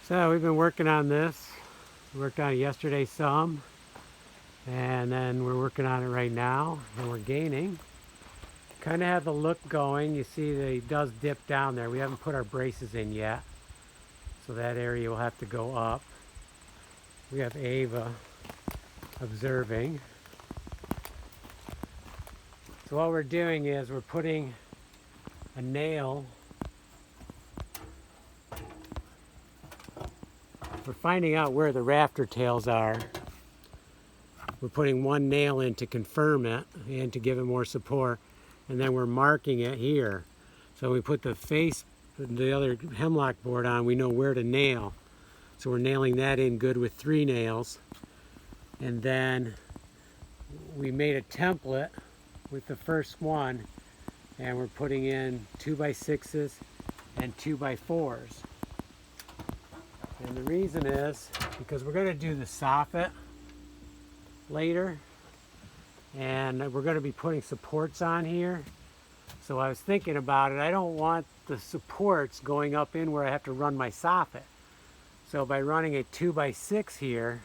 So we've been working on this. We worked on it yesterday some, and then we're working on it right now, and we're gaining. Kind of have the look going. You see that it does dip down there. We haven't put our braces in yet, so that area will have to go up. We have Ava observing. So what we're doing is we're putting a nail. We're finding out where the rafter tails are. We're putting one nail in to confirm it and to give it more support. And then we're marking it here. So we put the face, the other hemlock board on, we know where to nail. So we're nailing that in good with 3 nails. And then we made a template with the first one, and we're putting in 2x6s and 2x4s. And the reason is because we're going to do the soffit later, and we're going to be putting supports on here. So I was thinking about it. I don't want the supports going up in where I have to run my soffit. So by running a 2x6 here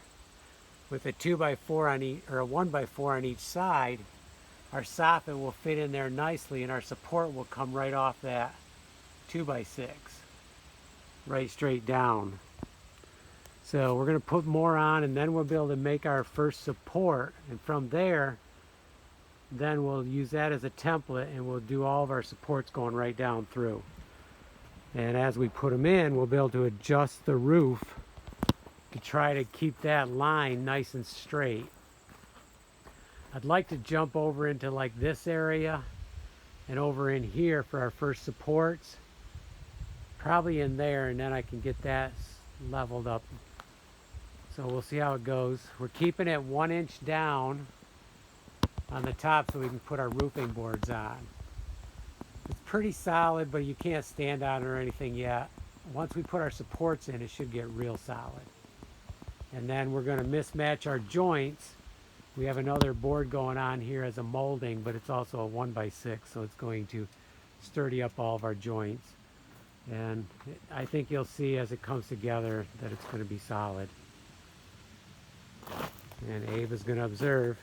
with a 2x4 on each, or a 1x4 on each side, our soffit will fit in there nicely, and our support will come right off that 2x6, right straight down. So we're going to put more on, and then we'll be able to make our first support, and from there then we'll use that as a template, and we'll do all of our supports going right down through. And as we put them in, we'll be able to adjust the roof to try to keep that line nice and straight. I'd like to jump over into like this area and over in here for our first supports, probably in there, and then I can get that leveled up. So we'll see how it goes. We're keeping it 1 inch down on the top so we can put our roofing boards on. It's pretty solid, but you can't stand on it or anything yet. Once we put our supports in, it should get real solid. And then we're going to mismatch our joints. We have another board going on here as a molding, but it's also a 1x6, so it's going to sturdy up all of our joints. And I think you'll see as it comes together that it's going to be solid. And Ava's going to observe.